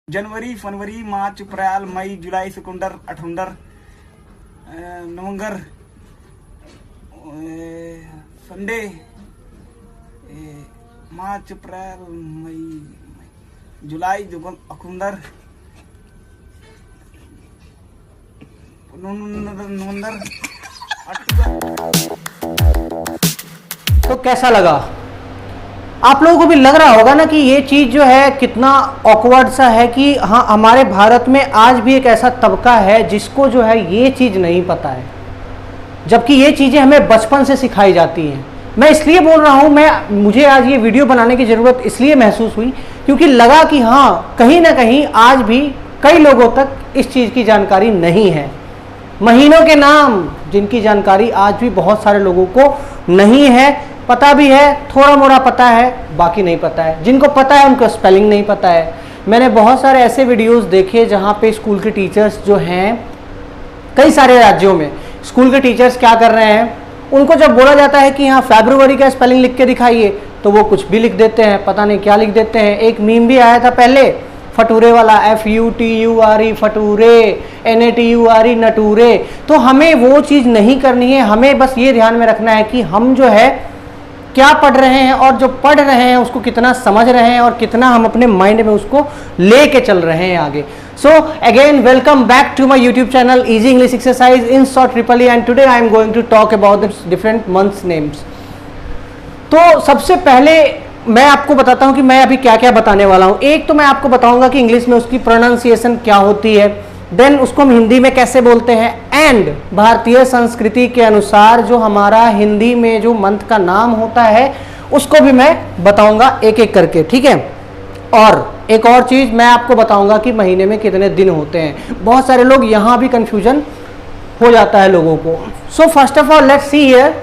जनवरी, फरवरी, मार्च, अप्रैल, मई, जुलाई, सितंबर, अक्टूबर, नवंबर, Sunday, मार्च, अप्रैल, मई, जुलाई, अक्टूबर, नवंबर, तो कैसा लगा? आप लोगों को भी लग रहा होगा ना कि ये चीज़ जो है कितना ऑकवर्ड सा है कि हाँ, हमारे भारत में आज भी एक ऐसा तबका है जिसको जो है ये चीज़ नहीं पता है, जबकि ये चीज़ें हमें बचपन से सिखाई जाती हैं। मैं इसलिए बोल रहा हूँ, मुझे आज ये वीडियो बनाने की ज़रूरत इसलिए महसूस हुई क्योंकि लगा कि हाँ, कहीं ना कहीं आज भी कई लोगों तक इस चीज़ की जानकारी नहीं है। महीनों के नाम जिनकी जानकारी आज भी बहुत सारे लोगों को नहीं है, पता भी है, थोड़ा मोड़ा पता है, बाकी नहीं पता है। जिनको पता है उनको स्पेलिंग नहीं पता है। मैंने बहुत सारे ऐसे वीडियोस देखे जहाँ पे स्कूल के टीचर्स जो हैं, कई सारे राज्यों में स्कूल के टीचर्स क्या कर रहे हैं, उनको जब बोला जाता है कि हाँ फरवरी का स्पेलिंग लिख के दिखाइए, तो वो कुछ भी लिख देते हैं, पता नहीं क्या लिख देते हैं। एक मीम भी आया था पहले, फटूरे वाला, FUTURE फटूरे, NATURE नटूरे। तो हमें वो चीज़ नहीं करनी है। हमें बस ये ध्यान में रखना है कि हम जो है क्या पढ़ रहे हैं और जो पढ़ रहे हैं उसको कितना समझ रहे हैं और कितना हम अपने माइंड में उसको लेके चल रहे हैं आगे। So again welcome back to my YouTube channel easy English exercise in short triple E, and today I am going to talk about the different months names. तो सबसे पहले मैं आपको बताता हूं कि मैं अभी क्या क्या बताने वाला हूं। एक तो मैं आपको बताऊंगा कि इंग्लिश में उसकी प्रोनाउंसिएशन क्या होती है, देन उसको हम हिंदी में कैसे बोलते हैं, एंड भारतीय संस्कृति के अनुसार जो हमारा हिंदी में जो मंथ का नाम होता है उसको भी मैं बताऊंगा एक एक करके, ठीक है। और एक और चीज़ मैं आपको बताऊंगा कि महीने में कितने दिन होते हैं। बहुत सारे लोग यहाँ भी कंफ्यूजन हो जाता है लोगों को। So first of all let's see here.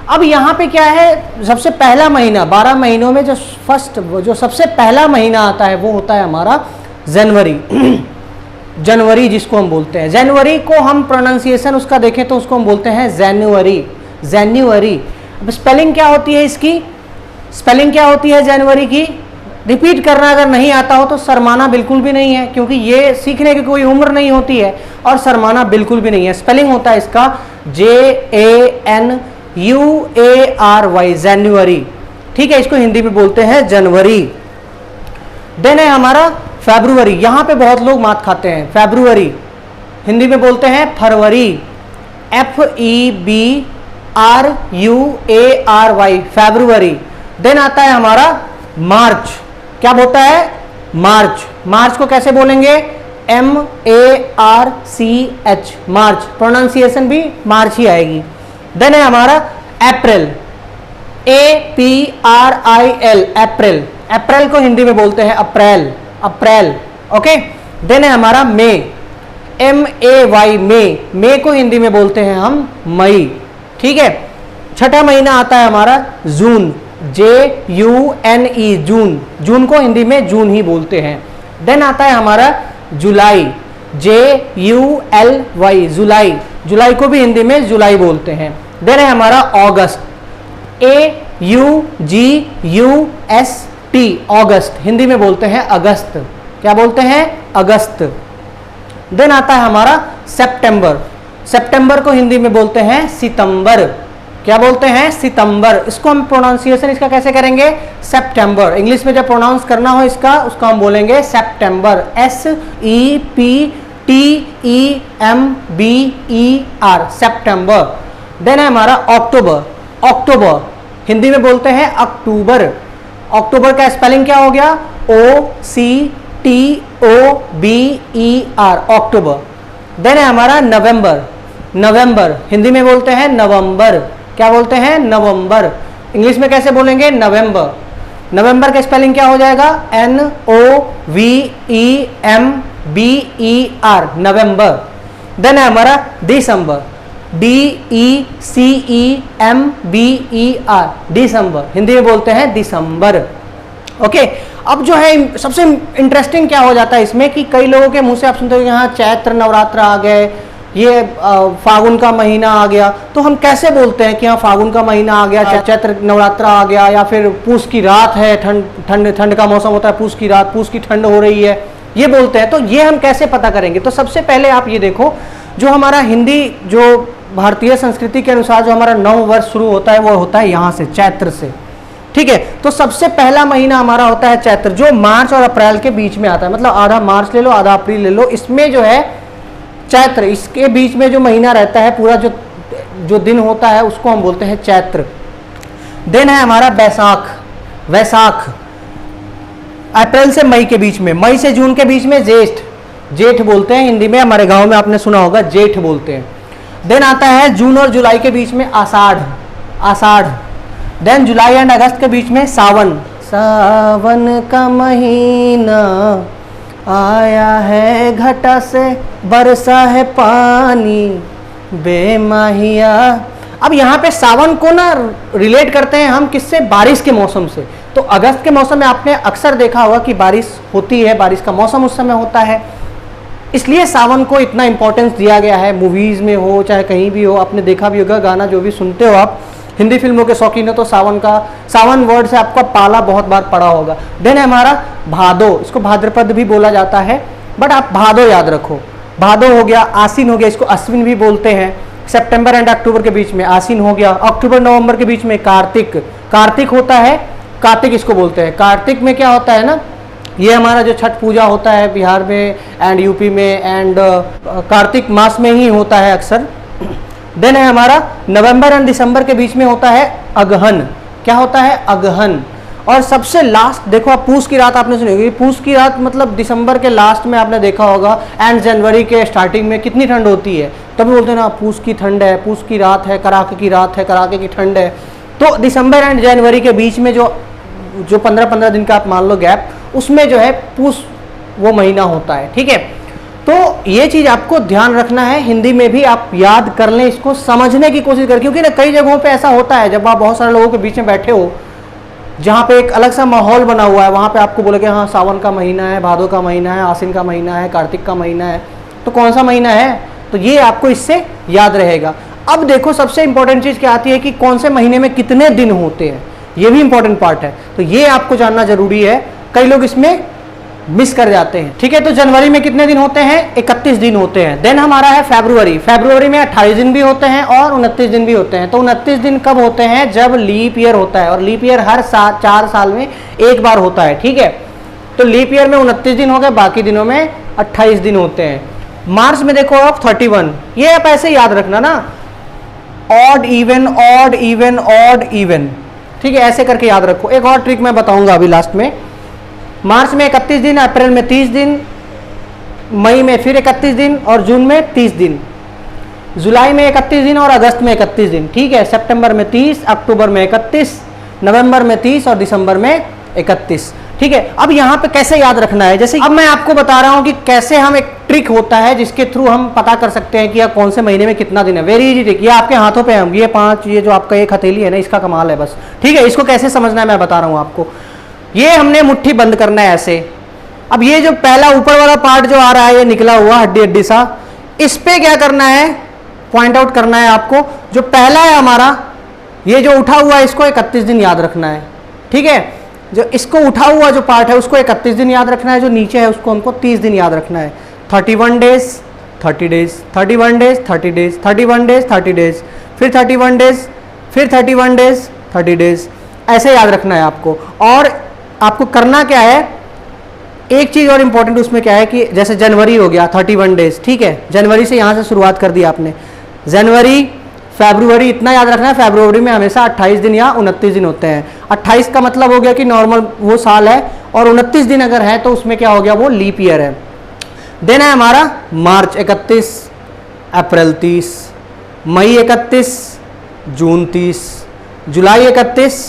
अब यहाँ पे क्या है, सबसे पहला महीना, 12 महीनों में जो सबसे पहला महीना आता है वो होता है हमारा जनवरी। जनवरी जिसको हम बोलते हैं, जनवरी को हम प्रोनाउंसिएशन उसका देखें तो उसको हम बोलते हैं जनवरी, जनवरी। अब स्पेलिंग क्या होती है इसकी, स्पेलिंग क्या होती है जनवरी की, रिपीट करना अगर नहीं आता हो तो शर्माना बिल्कुल भी नहीं है, क्योंकि ये सीखने की कोई उम्र नहीं होती है और शर्माना बिल्कुल भी नहीं है। स्पेलिंग होता है इसका JANUARY, जनवरी, ठीक है। इसको हिंदी में बोलते हैं जनवरी। देन है हमारा फरवरी। यहाँ पे बहुत लोग मात खाते हैं। फरवरी हिंदी में बोलते हैं फरवरी, FEBRUARY, फरवरी। देन आता है हमारा मार्च। क्या बोलता है, मार्च। मार्च को कैसे बोलेंगे, MARCH, मार्च। प्रोनाउंसिएशन भी मार्च ही आएगी। देन है हमारा अप्रैल, APRIL, अप्रैल। अप्रैल को हिंदी में बोलते हैं अप्रैल, अप्रैल, ओके। देन है हमारा मई, MAY, मई को हिंदी में बोलते हैं हम मई, ठीक है। छठा महीना आता है हमारा जून, JUNE, जून। जून को हिंदी में जून ही बोलते हैं। देन आता है हमारा जुलाई, JULY, जुलाई। जुलाई को भी हिंदी में जुलाई बोलते हैं। देन है हमारा अगस्त, AUGUST, अगस्त। हिंदी में बोलते हैं अगस्त। क्या बोलते हैं, अगस्त। देन आता है हमारा सितंबर। सितंबर को हिंदी में बोलते हैं सितंबर। क्या बोलते हैं, सितंबर। इसको हम प्रोनाउंसिएशन इसका कैसे करेंगे, सितंबर। इंग्लिश में जब प्रोनाउंस करना हो इसका, उसको हम बोलेंगे सितंबर, SEPTEMBER, सितंबर। देन है हमारा अक्टूबर। अक्टूबर हिंदी में बोलते हैं अक्टूबर। अक्टूबर का स्पेलिंग क्या हो गया, OCTOBER, अक्टूबर। देन है हमारा नवंबर। नवंबर हिंदी में बोलते हैं नवंबर। क्या बोलते हैं, नवंबर। इंग्लिश में कैसे बोलेंगे, नवंबर। नवंबर का स्पेलिंग क्या हो जाएगा, NOVEMBER, नवंबर। देन है हमारा दिसंबर, DECEMBER, दिसंबर। हिंदी में बोलते हैं दिसंबर, ओके। अब जो है सबसे इंटरेस्टिंग क्या हो जाता है इसमें कि कई लोगों के मुंह से आप सुनते हो यहाँ चैत्र नवरात्र आ गए, ये फागुन का महीना आ गया, तो हम कैसे बोलते हैं कि हाँ फागुन का महीना आ गया, चैत्र नवरात्र आ गया, या फिर पूस की रात है, ठंड का मौसम होता है, पूस की रात, पूस की ठंड हो रही है, ये बोलते हैं। तो ये हम कैसे पता करेंगे? तो सबसे पहले आप ये देखो, जो हमारा हिंदी, जो भारतीय संस्कृति के अनुसार जो हमारा नव वर्ष शुरू होता है वो होता है यहाँ से, चैत्र से। ठीक है, तो सबसे पहला महीना हमारा होता है चैत्र, जो मार्च और अप्रैल के बीच में आता है। मतलब आधा मार्च ले लो, आधा अप्रैल ले लो, इसमें जो है चैत्र, इसके बीच में जो महीना रहता है, पूरा जो दिन होता है उसको हम बोलते हैं चैत्र। दिन है हमारा बैसाख, वैसाख। अप्रैल से मई के बीच में, मई से जून के बीच में जेठ, जेठ बोलते हैं हिंदी में, हमारे गांव में आपने सुना होगा जेठ बोलते हैं। देन आता है जून और जुलाई के बीच में आषाढ़, आषाढ़। देन जुलाई एंड अगस्त के बीच में सावन, सावन का महीना आया है घटा से बरसा है पानी बेमाहिया। अब यहाँ पे सावन को ना रिलेट करते हैं हम किससे? बारिश के मौसम से। तो अगस्त के मौसम में आपने अक्सर देखा होगा कि बारिश होती है, बारिश का मौसम उस समय होता है, इसलिए सावन को इतना इंपॉर्टेंस दिया गया है। मूवीज में हो चाहे कहीं भी हो, आपने देखा भी होगा, गाना जो भी सुनते हो आप, हिंदी फिल्मों के शौकीन हो तो सावन वर्ड से आपका पाला बहुत बार पड़ा होगा। देन है हमारा भादो, इसको भाद्रपद भी बोला जाता है, बट आप भादो याद रखो। भादो हो गया, आसीन हो गया, इसको अश्विन भी बोलते हैं। सितंबर एंड अक्टूबर के बीच में आसीन हो गया। अक्टूबर नवंबर के बीच में कार्तिक, कार्तिक होता है, कार्तिक इसको बोलते हैं। कार्तिक में क्या होता है ना, ये हमारा जो छठ पूजा होता है बिहार में एंड यूपी में एंड कार्तिक मास में ही होता है अक्सर। देन है हमारा नवंबर एंड दिसंबर के बीच में होता है अगहन। क्या होता है? अगहन। और सबसे लास्ट देखो आप, पूस की रात आपने सुनी होगी। पूस की रात मतलब दिसंबर के लास्ट में आपने देखा होगा एंड जनवरी के स्टार्टिंग में कितनी ठंड होती है, तभी बोलते हैं ना पूस की ठंड है, पूस की रात है, कड़ाके की रात है, कड़ाके की ठंड है। तो दिसंबर एंड जनवरी के बीच में जो 15-15 दिन का आप मान लो गैप, उसमें जो है पूस वो महीना होता है। ठीक है, तो ये चीज आपको ध्यान रखना है, हिंदी में भी आप याद कर लें, इसको समझने की कोशिश करें, क्योंकि ना कई जगहों पे ऐसा होता है जब आप बहुत सारे लोगों के बीच में बैठे हो, जहाँ पे एक अलग सा माहौल बना हुआ है, वहाँ पे आपको बोले कि हाँ सावन का महीना है, भादो का महीना है, आसिन का महीना है, कार्तिक का महीना है, तो कौन सा महीना है? तो ये आपको इससे याद रहेगा। अब देखो सबसे इंपॉर्टेंट चीज क्या आती है कि कौन से महीने में कितने दिन होते हैं, ये भी इंपॉर्टेंट पार्ट है, तो ये आपको जानना जरूरी है। कई लोग इसमें मिस कर जाते हैं। ठीक है, तो जनवरी में कितने दिन होते हैं? 31 दिन होते हैं। देन हमारा है फरवरी, फरवरी में 28 दिन भी होते हैं और 29 दिन भी होते हैं। तो 29 दिन कब होते हैं? जब लीप ईयर होता है, और लीप ईयर हर 4 साल में एक बार होता है। ठीक है, तो लीप ईयर में 29 दिन हो गए, बाकी दिनों में 28 दिन होते हैं। मार्च में देखो आप 31, ये आप ऐसे याद रखना ना, odd even odd even odd even. ठीक है, ऐसे करके याद रखो। एक और ट्रिक मैं बताऊंगा अभी लास्ट में। मार्च में 31 दिन, अप्रैल में 30 दिन, मई में फिर 31 दिन और जून में 30 दिन, जुलाई में 31 दिन और अगस्त में 31 दिन। ठीक है, सितंबर में 30, अक्टूबर में 31, नवंबर में 30 और दिसंबर में 31। ठीक है, अब यहाँ पे कैसे याद रखना है, जैसे अब मैं आपको बता रहा हूँ कि कैसे हम, एक ट्रिक होता है जिसके थ्रू हम पता कर सकते हैं कि यह कौन से महीने में कितना दिन है। वेरी इजी ट्रिक, ये आपके हाथों पे है। ये 5, ये जो आपका एक हथेली है ना, इसका कमाल है बस। ठीक है, इसको कैसे समझना है मैं बता रहा हूँ आपको। ये हमने मुट्ठी बंद करना है ऐसे। अब ये जो पहला ऊपर वाला पार्ट जो आ रहा है, ये निकला हुआ हड्डी हड्डी सा, इस पे क्या करना है? पॉइंट आउट करना है आपको। जो पहला है हमारा, ये जो उठा हुआ है, इसको 31 दिन याद रखना है। ठीक है, जो इसको उठा हुआ जो पार्ट है उसको 31 दिन याद रखना है, जो नीचे है उसको हमको 30 दिन याद रखना है। 31 days 30 days, 31 days 30 days, 31 days 30 days, फिर 31 डेज, फिर 31 डेज 30 डेज, ऐसे याद रखना है आपको। और आपको करना क्या है, एक चीज और इंपॉर्टेंट उसमें क्या है कि जैसे जनवरी हो गया 31 डेज। ठीक है, जनवरी से यहां से शुरुआत कर दी आपने। जनवरी, फरवरी, इतना याद रखना है, फरवरी में हमेशा 28 दिन या 29 दिन होते हैं। 28 का मतलब हो गया कि नॉर्मल वो साल है, और 29 दिन अगर है तो उसमें क्या हो गया, वो लीप ईयर है। देन है हमारा मार्च 31, अप्रैल 30, मई 31, जून 30, जुलाई 31,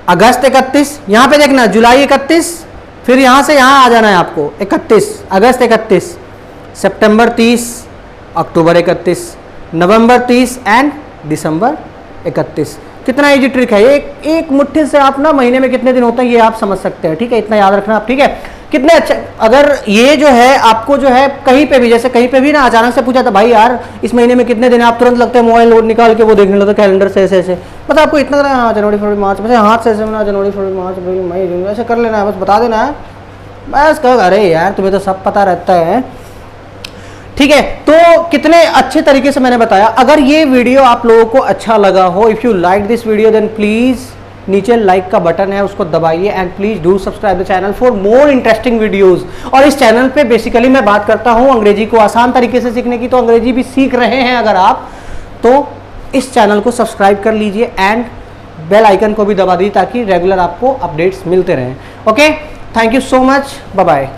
अगस्त 31। यहाँ पे देखना, जुलाई 31, फिर यहाँ से यहाँ आ जाना है आपको 31, अगस्त 31, सितंबर 30, अक्टूबर 31, नवंबर 30 एंड दिसंबर 31। कितना इजी ट्रिक है, एक मुट्ठी से आप ना महीने में कितने दिन होते हैं ये आप समझ सकते हैं। ठीक है, इतना याद रखना आप। ठीक है, कितने अच्छे। अगर ये जो है आपको जो है कहीं पे भी, जैसे कहीं पे भी ना अचानक से पूछा था भाई यार इस महीने में कितने दिन है, आप तुरंत लगते हैं मोबाइल लोड निकाल के वो देखने लगते कैलेंडर से ऐसे ऐसे, मतलब आपको इतना करना है, हाँ जनवरी फरवरी मार्च, बस हाथ से ऐसे ना, जनवरी फरवरी मार्च अप्रैल मई जून, ऐसे कर लेना है, बस बता देना है, बस कहो अरे यार तुम्हें तो सब पता रहता है। ठीक है, तो कितने अच्छे तरीके से मैंने बताया। अगर ये वीडियो आप लोगों को अच्छा लगा हो, if you like this video then please नीचे लाइक का बटन है उसको दबाइए and please do subscribe the channel for more interesting videos. और इस चैनल पे बेसिकली मैं बात करता हूं अंग्रेजी को आसान तरीके से सीखने की, तो अंग्रेजी भी सीख रहे हैं अगर आप, तो इस चैनल को सब्सक्राइब कर लीजिए एंड बेल आइकन को भी दबा दीजिए ताकि रेगुलर आपको अपडेट्स मिलते रहें। Okay, thank you so much, bye bye.